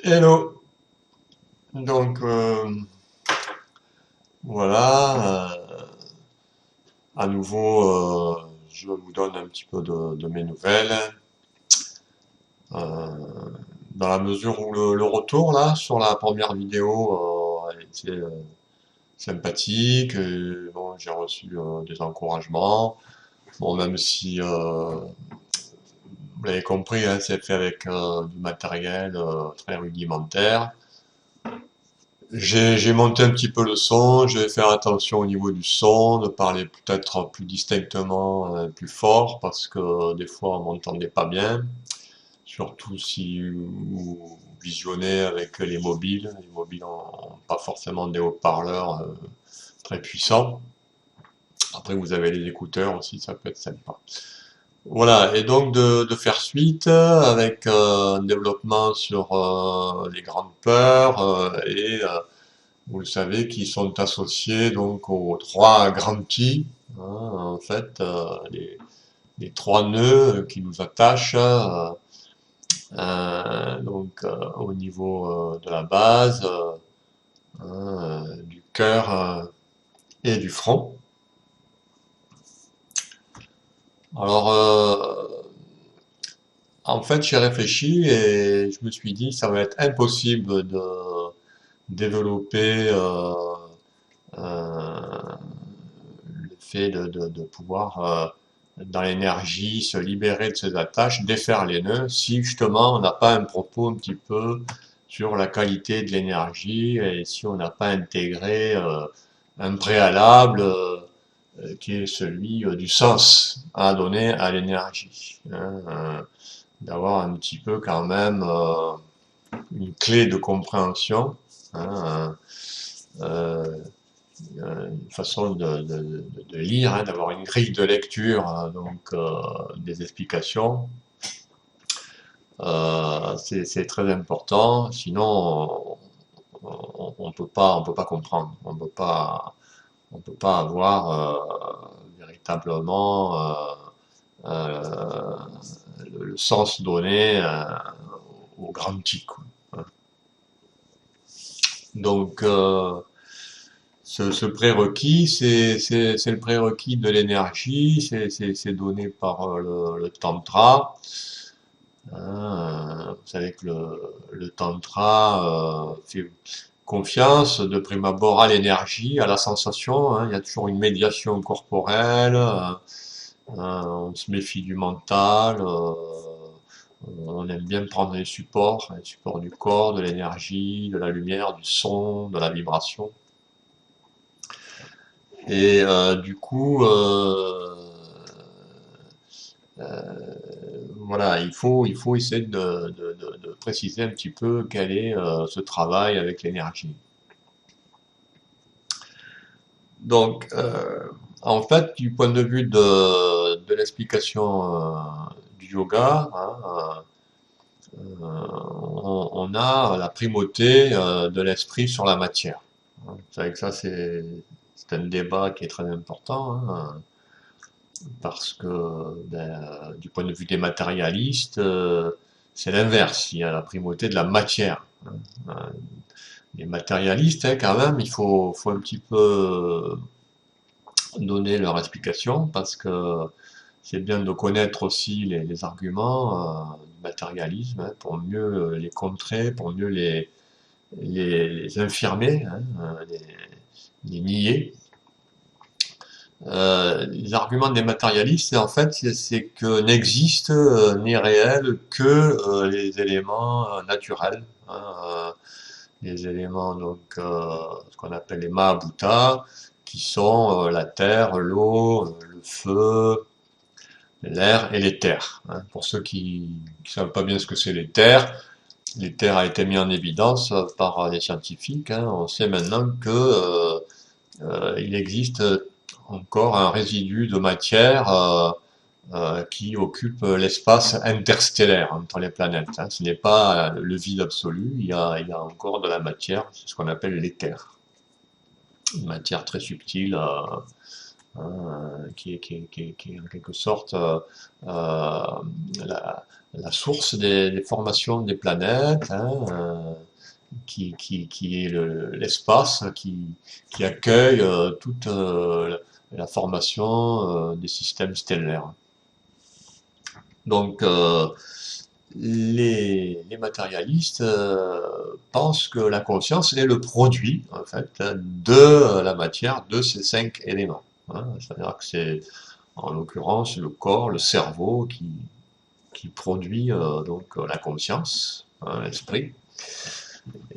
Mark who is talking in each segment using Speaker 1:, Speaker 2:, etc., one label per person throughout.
Speaker 1: Hello. Donc voilà, à nouveau, je vous donne un petit peu de mes nouvelles, euh, dans la mesure où le retour là sur la première vidéo a été sympathique. Et, bon, j'ai reçu des encouragements. Bon, même si vous l'avez compris, hein, c'est fait avec du matériel très rudimentaire. J'ai monté un petit peu le son, je vais faire attention au niveau du son, de parler peut-être plus distinctement, plus fort, parce que des fois on m'entendait pas bien, surtout si vous visionnez avec les mobiles. Les mobiles n'ont pas forcément des haut-parleurs très puissants. Après vous avez les écouteurs aussi, ça peut être sympa. Voilà, et donc de faire suite avec un développement sur les grandes peurs et vous le savez, qui sont associés donc aux trois grands petits, hein, en fait, les trois nœuds qui nous attachent donc au niveau de la base, du cœur et du front. Alors, en fait, j'ai réfléchi et je me suis dit, ça va être impossible de développer euh, le fait de pouvoir, dans l'énergie, se libérer de ses attaches, défaire les nœuds, si justement on n'a pas un propos un petit peu sur la qualité de l'énergie et si on n'a pas intégré un préalable qui est celui du sens à donner à l'énergie, hein, d'avoir un petit peu quand même une clé de compréhension, hein, euh, une façon de lire, hein, d'avoir une grille de lecture, hein, donc des explications. C'est très important. Sinon, on peut pas comprendre. On peut pas avoir véritablement euh, le sens donné au grand petit, quoi. Donc, ce prérequis, c'est le prérequis de l'énergie, c'est donné par le tantra. Hein, vous savez que le tantra fait confiance de prime abord à l'énergie, à la sensation, hein. Il y a toujours une médiation corporelle, on se méfie du mental, on aime bien prendre les supports du corps, de l'énergie, de la lumière, du son, de la vibration. Et du coup, voilà, il faut essayer de préciser un petit peu quel est ce travail avec l'énergie. Donc, en fait, du point de vue de l'explication du yoga, hein, on a la primauté de l'esprit sur la matière. Vous savez que ça, c'est un débat qui est très important, hein, parce que du point de vue des matérialistes, c'est l'inverse. Il y a la primauté de la matière, hein. Les matérialistes, hein, quand même, faut un petit peu donner leur explication parce que c'est bien de connaître aussi les arguments du matérialisme, hein, pour mieux les contrer, pour mieux les infirmer, hein, les nier. Les arguments des matérialistes, en fait, c'est que n'existe ni réel que les éléments naturels, hein, les éléments donc ce qu'on appelle les Mahabhuta, qui sont la terre, l'eau, le feu, l'air et les terres, hein. Pour ceux qui ne savent pas bien ce que c'est les terres a été mis en évidence par les scientifiques, hein. On sait maintenant que il existe encore un résidu de matière qui occupe l'espace interstellaire entre les planètes, hein. Ce n'est pas le vide absolu, il y a encore de la matière, c'est ce qu'on appelle l'éther. Une matière très subtile qui est en quelque sorte la source des formations des planètes, qui est l'espace qui accueille toute la formation des systèmes stellaires. Donc, les matérialistes pensent que la conscience est le produit, en fait, de la matière, de ces 5 éléments. C'est-à-dire que c'est, en l'occurrence, le corps, le cerveau qui produit donc la conscience, l'esprit.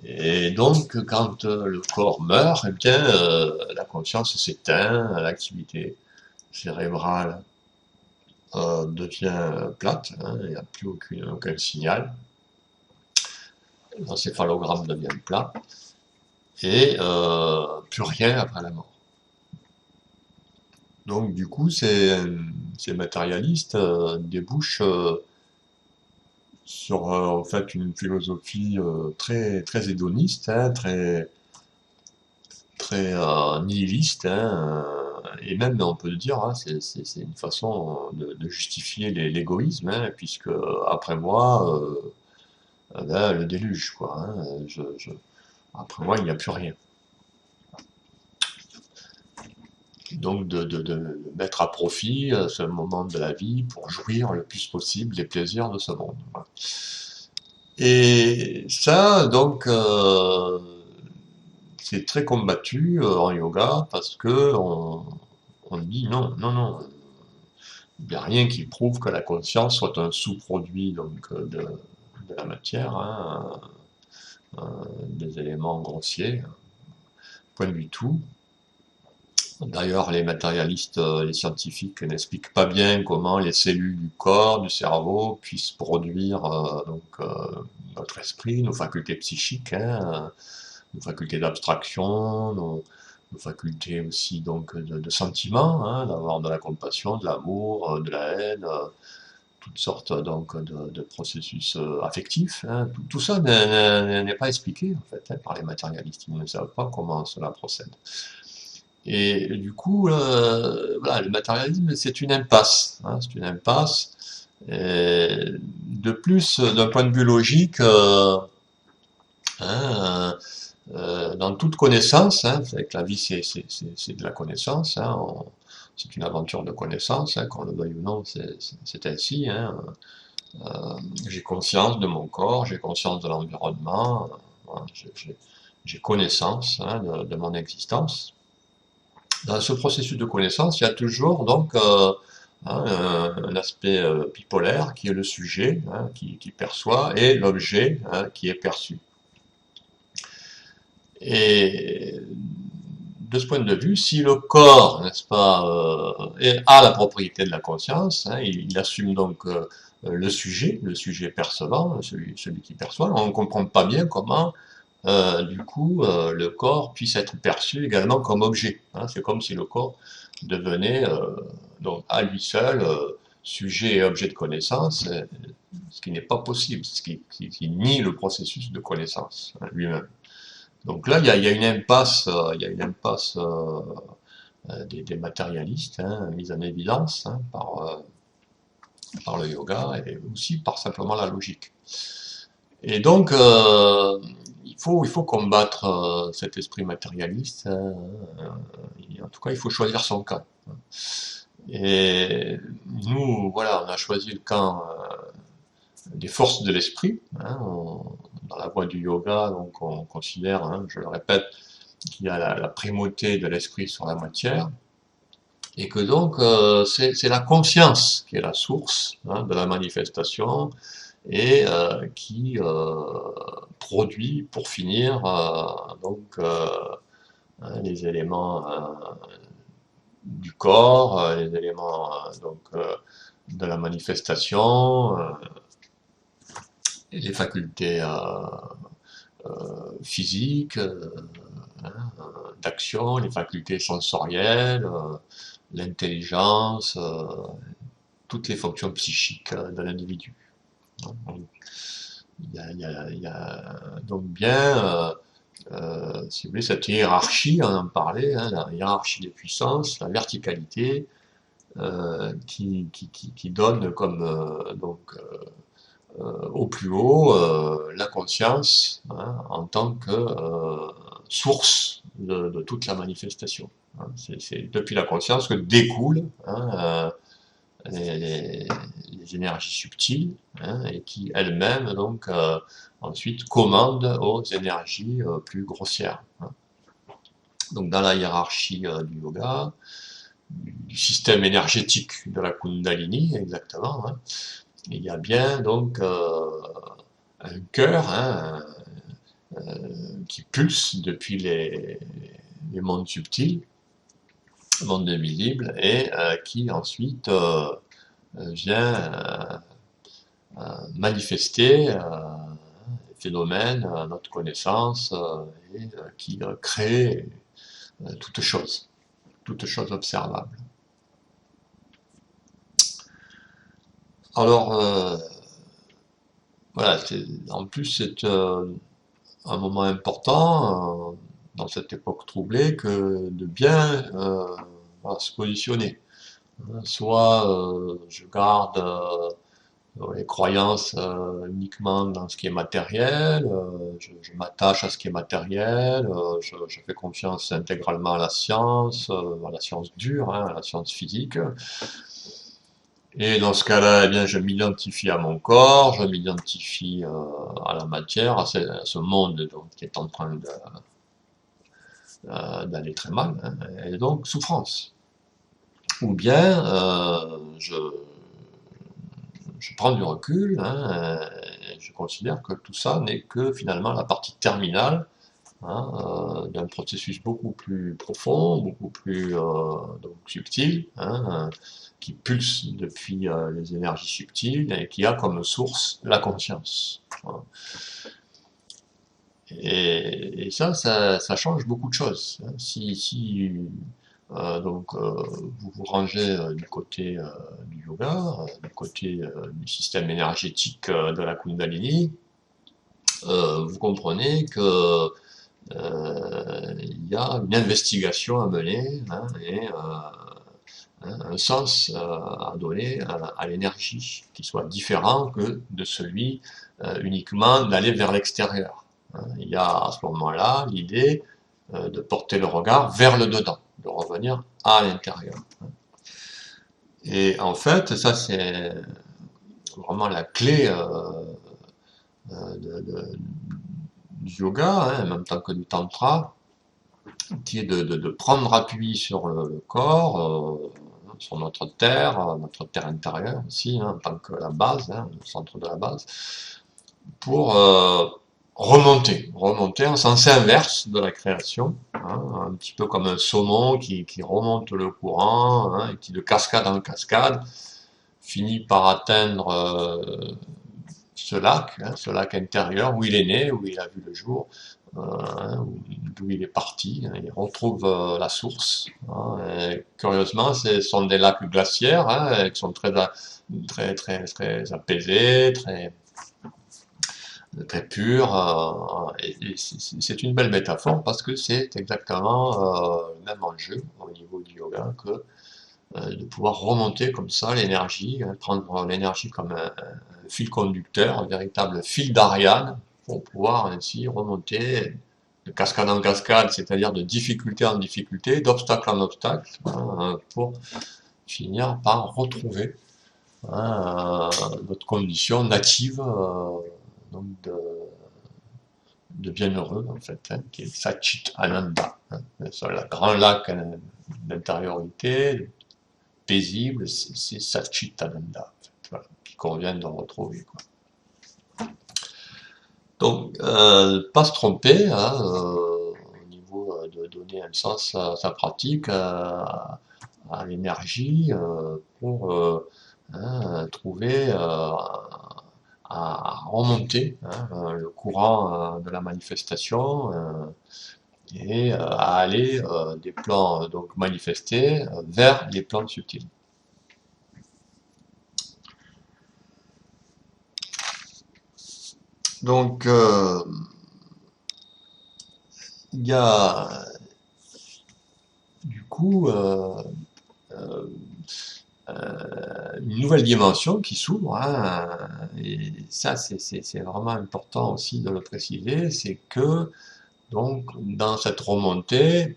Speaker 1: Et donc, quand le corps meurt, eh bien, la conscience s'éteint, l'activité cérébrale devient plate, il n'y a plus aucun signal, l'encéphalogramme devient plat, et plus rien après la mort. Donc du coup, ces matérialistes débouchent sur en fait une philosophie très très hédoniste, très nihiliste, et même on peut le dire, c'est une façon de justifier l'égoïsme, puisque après moi, ben, le déluge, quoi. Après moi, il n'y a plus rien. Donc de mettre à profit ce moment de la vie pour jouir le plus possible des plaisirs de ce monde. Voilà. Et ça, donc, c'est très combattu en yoga parce que on dit non, non, non, il n'y a rien qui prouve que la conscience soit un sous-produit donc de la matière, des éléments grossiers, point du tout. D'ailleurs, les matérialistes, les scientifiques n'expliquent pas bien comment les cellules du corps, du cerveau puissent produire notre esprit, nos facultés psychiques, nos facultés d'abstraction, nos facultés aussi donc de sentiments, d'avoir de la compassion, de l'amour, de la haine, toutes sortes donc de processus affectifs. Tout ça n'est pas expliqué en fait par les matérialistes. Ils ne savent pas comment cela procède. Et du coup, voilà, le matérialisme, c'est une impasse. C'est une impasse. Et de plus, d'un point de vue logique, hein, dans toute connaissance, c'est que la vie, c'est de la connaissance. C'est une aventure de connaissance, qu'on le veuille ou non, c'est ainsi. J'ai conscience de mon corps, j'ai conscience de l'environnement, voilà, j'ai connaissance de mon existence. Dans ce processus de connaissance, il y a toujours donc un aspect bipolaire qui est le sujet qui perçoit et l'objet qui est perçu. Et de ce point de vue, si le corps, n'est-ce pas, a la propriété de la conscience, il assume donc le sujet percevant, celui qui perçoit, on ne comprend pas bien comment du coup, le corps puisse être perçu également comme objet. C'est comme si le corps devenait donc à lui seul sujet et objet de connaissance, ce qui n'est pas possible, ce qui nie le processus de connaissance lui-même. Donc là, il y a une impasse, des matérialistes mise en évidence par le yoga et aussi par simplement la logique. Et donc, il faut combattre cet esprit matérialiste. En tout cas, il faut choisir son camp. Et nous, voilà, on a choisi le camp des forces de l'esprit. Dans la voie du yoga, donc on considère, je le répète, qu'il y a la primauté de l'esprit sur la matière. Et que donc, c'est la conscience qui est la source de la manifestation et qui produit pour finir les éléments du corps, les éléments de la manifestation, et les facultés physiques, d'action, les facultés sensorielles, l'intelligence, toutes les fonctions psychiques de l'individu. Il y a donc bien si vous voulez, cette hiérarchie, on en parlait, hein, la hiérarchie des puissances, la verticalité, qui donne comme au plus haut la conscience, hein, en tant que source de toute la manifestation. Hein. C'est depuis la conscience que découlent, hein, les énergies subtiles, hein, et qui elles-mêmes donc ensuite commandent aux énergies plus grossières. Hein. Donc dans la hiérarchie du yoga, du système énergétique de la Kundalini exactement, hein, il y a bien donc un cœur, hein, qui pulse depuis les mondes subtils, mondes invisibles, et qui ensuite vient manifester phénomènes à notre connaissance, et qui crée toute chose observable. Alors, voilà, en plus c'est un moment important dans cette époque troublée que de bien voilà, se positionner. Soit je garde les croyances uniquement dans ce qui est matériel, je m'attache à ce qui est matériel, je fais confiance intégralement à la science dure, hein, à la science physique. Et dans ce cas-là, eh bien, je m'identifie à mon corps, je m'identifie à la matière, à ce monde donc, qui est en train d'aller très mal, hein, et donc souffrance. Ou bien je prends du recul, hein, et je considère que tout ça n'est que finalement la partie terminale, hein, d'un processus beaucoup plus profond, beaucoup plus donc subtil, hein, qui pulse depuis les énergies subtiles et qui a comme source la conscience. Voilà. Et ça change beaucoup de choses. Hein. Si vous vous rangez du côté du yoga, du côté du système énergétique de la Kundalini, vous comprenez que il y a une investigation à mener, hein, et un sens à donner à l'énergie qui soit différent que de celui uniquement d'aller vers l'extérieur. Hein. Il y a à ce moment-là l'idée de porter le regard vers le dedans, de revenir à l'intérieur. Et en fait, ça c'est vraiment la clé du yoga, hein, en même temps que du tantra, qui est de prendre appui sur le corps, sur notre terre intérieure aussi, hein, en tant que la base, hein, le centre de la base, pour remonter en sens inverse de la création, hein, un petit peu comme un saumon qui remonte le courant, hein, et qui de cascade en cascade finit par atteindre ce lac intérieur où il est né, où il a vu le jour, hein, d'où il est parti, hein, il retrouve la source. Hein, et curieusement, ce sont des lacs glaciaires, hein, qui sont très apaisés, très purs. Et c'est une belle métaphore parce que c'est exactement le même enjeu au niveau du yoga que de pouvoir remonter comme ça l'énergie, hein, prendre l'énergie comme un fil conducteur, un véritable fil d'Ariane, pour pouvoir ainsi remonter de cascade en cascade, c'est-à-dire de difficulté en difficulté, d'obstacle en obstacle, hein, pour finir par retrouver, hein, notre condition native, donc de bienheureux en fait, hein, qui est Satchit Ananda, hein, le grand lac d'intériorité, paisible, c'est Satchitananda, en fait, voilà, qui convient de retrouver. Quoi. Donc, pas se tromper, hein, au niveau de donner un sens à sa pratique, à l'énergie, pour hein, trouver à remonter, hein, le courant de la manifestation, et à aller des plans donc manifestés vers les plans subtils. Donc, il y a du coup euh, une nouvelle dimension qui s'ouvre, hein, et ça c'est vraiment important aussi de le préciser, c'est que donc dans cette remontée,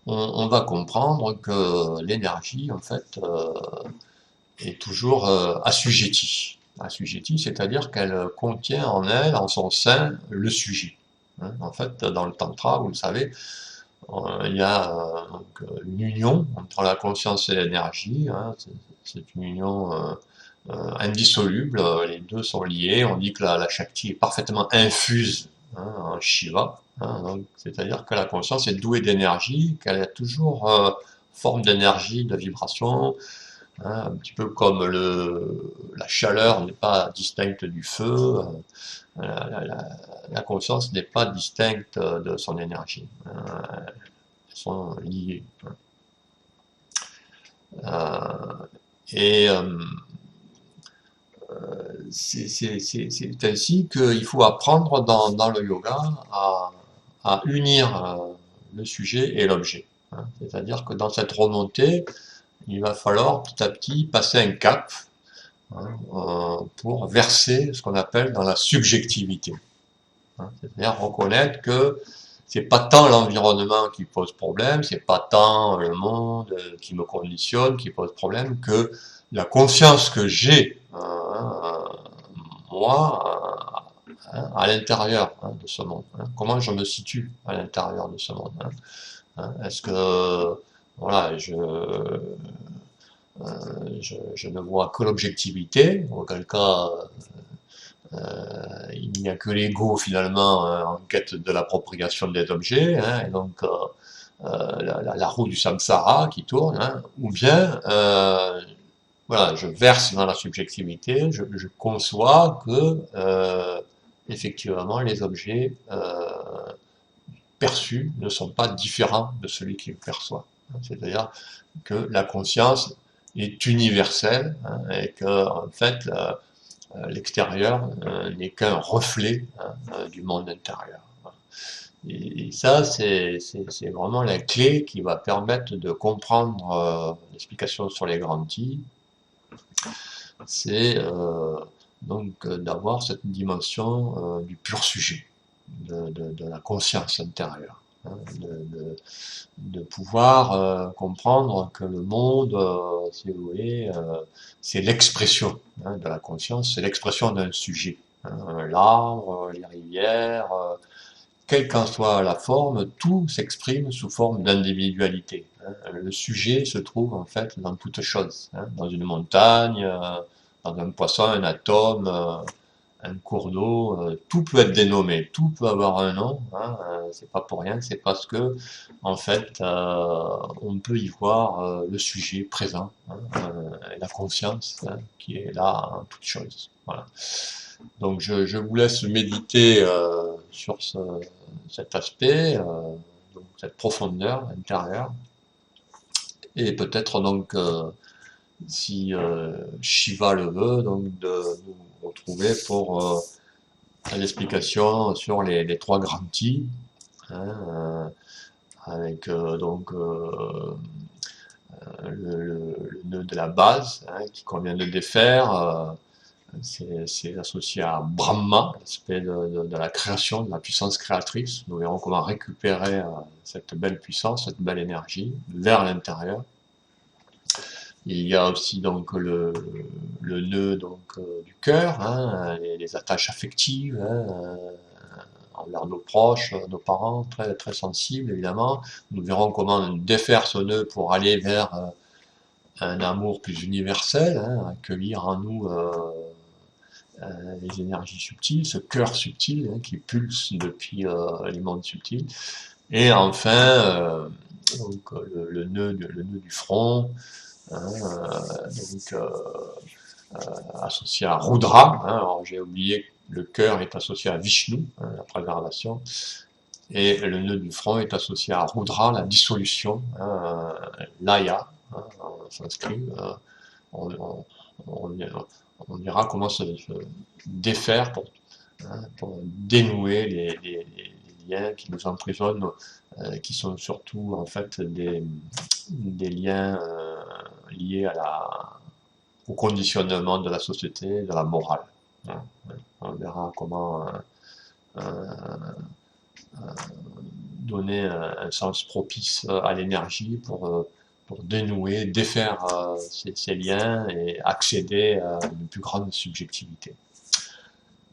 Speaker 1: on va comprendre que l'énergie en fait est toujours assujettie. Assujettie, c'est-à-dire qu'elle contient en elle, en son sein, le sujet. Hein, en fait, dans le tantra, vous le savez, il y a donc, une union entre la conscience et l'énergie. Hein, c'est une union indissoluble. Les deux sont liés. On dit que la Shakti est parfaitement infuse, hein, en Shiva. Hein, c'est-à-dire que la conscience est douée d'énergie, qu'elle a toujours forme d'énergie, de vibration, hein, un petit peu comme la chaleur n'est pas distincte du feu, la conscience n'est pas distincte de son énergie. Elles sont liées. Euh, et c'est ainsi qu'il faut apprendre dans le yoga à unir le sujet et l'objet. Hein. C'est-à-dire que dans cette remontée, il va falloir petit à petit passer un cap, hein, pour verser ce qu'on appelle dans la subjectivité. Hein. C'est-à-dire reconnaître que c'est pas tant l'environnement qui pose problème, c'est pas tant le monde qui me conditionne, qui pose problème, que la conscience que j'ai, moi, hein, à l'intérieur, hein, de ce monde. Hein. Comment je me situe à l'intérieur de ce monde. Hein. Hein. Est-ce que voilà, je ne vois que l'objectivité, auquel cas il n'y a que l'ego finalement en quête de l'appropriation des objets, hein, et donc la roue du samsara qui tourne, hein, ou bien voilà, je verse dans la subjectivité, je conçois que effectivement les objets perçus ne sont pas différents de celui qui le perçoit. C'est-à-dire que la conscience est universelle, hein, et que en fait l'extérieur n'est qu'un reflet, hein, du monde intérieur. Et ça, c'est vraiment la clé qui va permettre de comprendre l'explication sur les grands-i. C'est donc d'avoir cette dimension du pur sujet, de la conscience intérieure. Hein, de pouvoir comprendre que le monde, si vous voulez, c'est l'expression, hein, de la conscience, c'est l'expression d'un sujet. Hein, l'arbre, les rivières, quelle qu'en soit la forme, tout s'exprime sous forme d'individualité. Hein. Le sujet se trouve en fait dans toute chose, hein, dans une montagne, dans un poisson, un atome, un cours d'eau, tout peut être dénommé, tout peut avoir un nom, hein, c'est pas pour rien, c'est parce que en fait on peut y voir le sujet présent, hein, et la conscience, hein, qui est là en toute chose. Voilà. Donc je vous laisse méditer sur cet aspect, donc cette profondeur intérieure, et peut-être donc si Shiva le veut, donc de nous retrouver pour l'explication sur les trois grands Ti, hein, avec donc le nœud de la base, hein, qui convient de défaire. C'est associé à Brahma, l'aspect de la création, de la puissance créatrice. Nous verrons comment récupérer cette belle puissance, cette belle énergie vers l'intérieur. Il y a aussi donc le nœud donc du cœur, hein, les attaches affectives, hein, envers nos proches, nos parents, très très sensibles évidemment. Nous verrons comment défaire ce nœud pour aller vers un amour plus universel, hein, accueillir en nous les énergies subtiles, ce cœur subtil, hein, qui pulse depuis les mondes subtils. Et enfin, donc, le nœud du front, hein, donc associé à Rudra. Hein, alors j'ai oublié que le cœur est associé à Vishnu, hein, la préservation, et le nœud du front est associé à Rudra, la dissolution, hein, Laya, hein, en sanskrit. On, on, on, on verra comment se défaire pour dénouer les liens qui nous emprisonnent, qui sont surtout en fait des liens liés au conditionnement de la société, de la morale. Hein. On verra comment donner un sens propice à l'énergie pour dénouer, défaire ces liens et accéder à une plus grande subjectivité.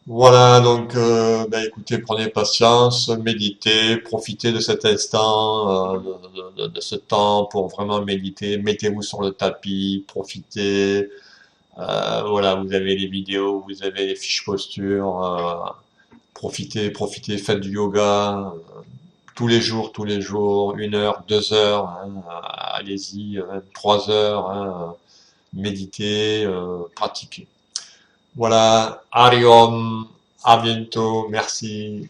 Speaker 1: Voilà, donc ben, écoutez, prenez patience, méditez, profitez de cet instant, de ce temps pour vraiment méditer, mettez-vous sur le tapis, profitez, voilà, vous avez les vidéos, vous avez les fiches postures, profitez, faites du yoga, tous les jours, 1 heure, 2 heures, hein, allez-y, 3 heures, hein, méditez, pratiquez. Voilà, Ariom, à bientôt, merci.